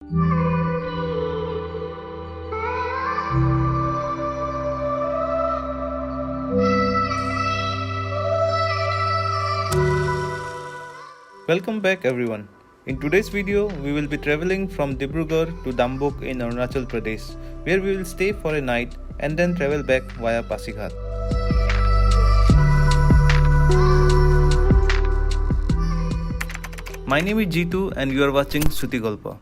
Welcome back everyone. In today's video, we will be traveling from Dibrugarh to Dambuk in Arunachal Pradesh, where we will stay for a night and then travel back via Pasighat. My name is Jitu and you are watching Suti Golpo.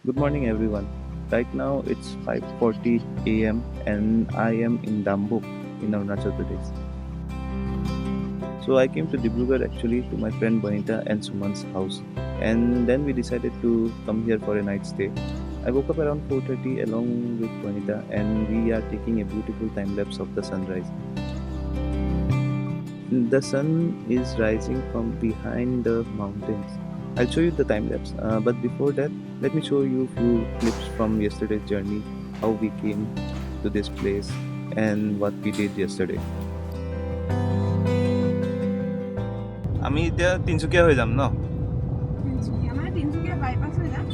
Good morning everyone. Right now it's 5:40 am and I am in Dambuk in Arunachal Pradesh. So I came to Dibrugarh actually to my friend Bonita and Suman's house, and then we decided to come here for a night stay. I woke up around 4:30 along with Bonita and we are taking a beautiful time lapse of the sunrise. The sun is rising from behind the mountains. I'll show you the time lapse, but before that let me show you a few clips from yesterday's journey, how we came to this place and what we did yesterday. আমি এতিয়া তিনচুকীয়া হৈ যাম ন তিনচুকীয়া মানে Tinsukia bypass হৈ যাম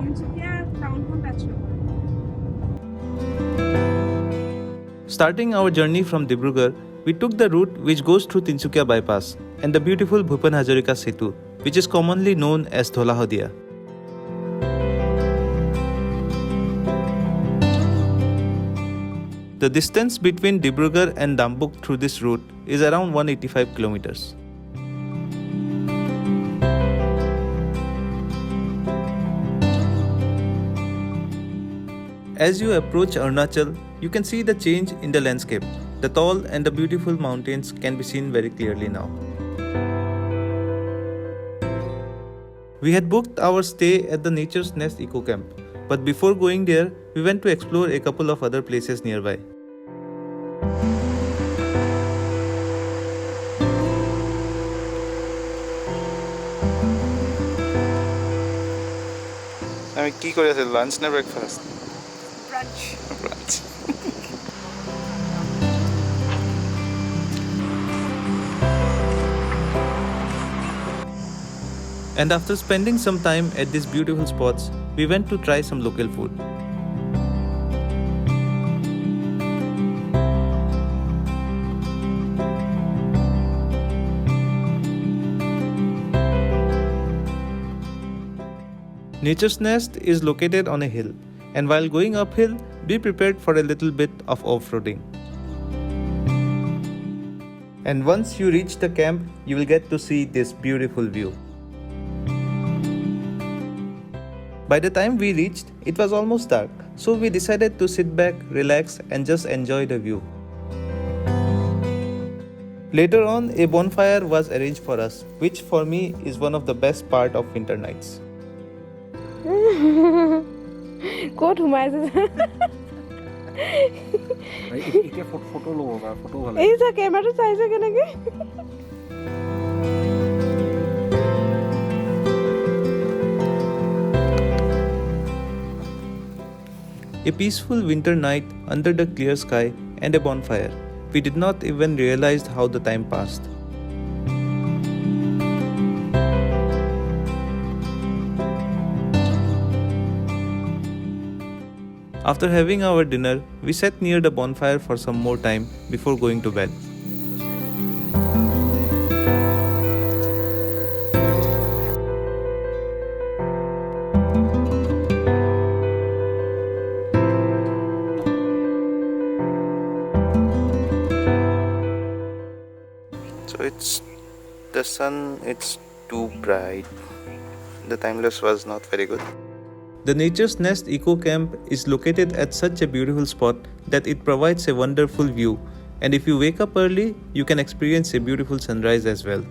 Tinsukia টাউনখন touch কৰিব Starting our journey from Dibrugarh, we took the route which goes through Tinsukia bypass and the beautiful Bhupan Hazarika Setu, which is commonly known as Dholahodia. The distance between Dibrugarh and Dambuk through this route is around 185 kilometers. As you approach Arunachal, you can see the change in the landscape. The tall and the beautiful mountains can be seen very clearly now. We had booked our stay at the Nature's Nest Ecocamp, but before going there, we went to explore a couple of other places nearby. আমি কি কৰি আছিলো lunch নে breakfast branch And after spending some time at these beautiful spots, we went to try some local food. Nature's Nest is located on a hill, and while going uphill, be prepared for a little bit of off-roading. And once you reach the camp, you will get to see this beautiful view. By the time we reached, it was almost dark, so we decided to sit back, relax, and just enjoy the view. Later on, a bonfire was arranged for us, which for me is one of the best part of winter nights. ক'ত সোমাইছে এতিয়া photo ল'ব বা photo ভাল এই যে কেমেৰাটো চাইছে কেনেকে A peaceful winter night under the clear sky and a bonfire. We did not even realize how the time passed. After having our dinner, we sat near the bonfire for some more time before going to bed. So the sun, it's too bright. The timelapse was not very good. The Nature's Nest Ecocamp is located at such a beautiful spot that it provides a wonderful view, and if you wake up early, you can experience a beautiful sunrise as well.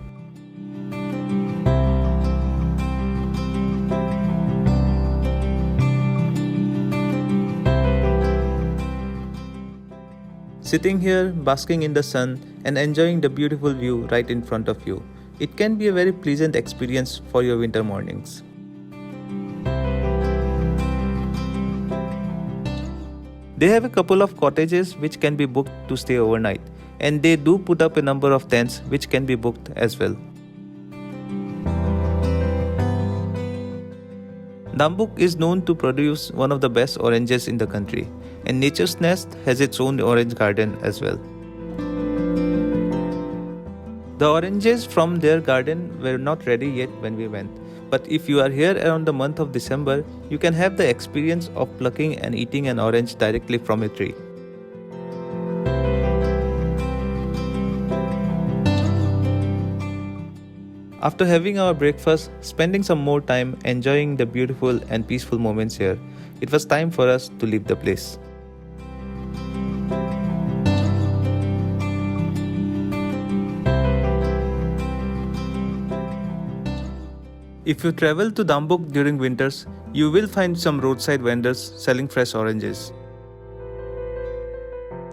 Sitting here, basking in the sun and enjoying the beautiful view right in front of you, it can be a very pleasant experience for your winter mornings. They have a couple of cottages which can be booked to stay overnight, and they do put up a number of tents which can be booked as well. Dambuk is known to produce one of the best oranges in the country, and Nature's Nest has its own orange garden as well. The oranges from their garden were not ready yet when we went, but if you are here around the month of December, you can have the experience of plucking and eating an orange directly from a tree. After having our breakfast, spending some more time enjoying the beautiful and peaceful moments here, it was time for us to leave the place. If you travel to Dambuk during winters, you will find some roadside vendors selling fresh oranges.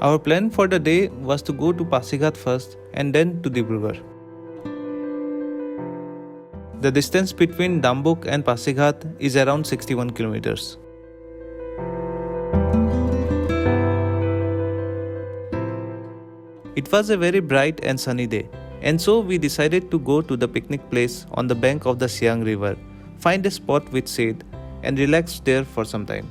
Our plan for the day was to go to Pasighat first and then to Dibrugarh. The distance between Dambuk and Pasighat is around 61 kilometers. It was a very bright and sunny day, and so we decided to go to the picnic place on the bank of the Siang river, find a spot with shade, and relax there for some time.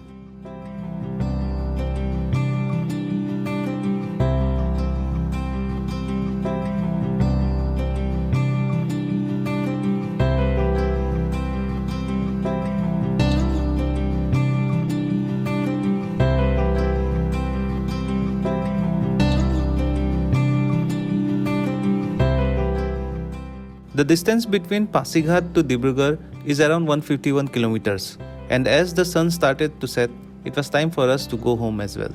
The distance between Pasighat to Dibrugarh is around 151 kilometers, and as the sun started to set, it was time for us to go home as well.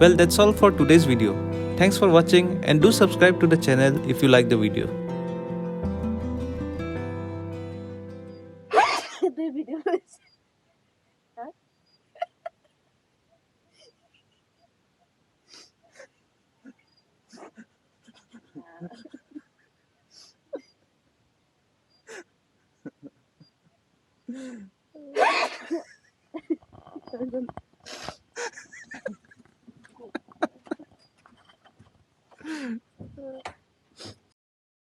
Well, that's all for today's video. Thanks for watching, and do subscribe to the channel if you like the video.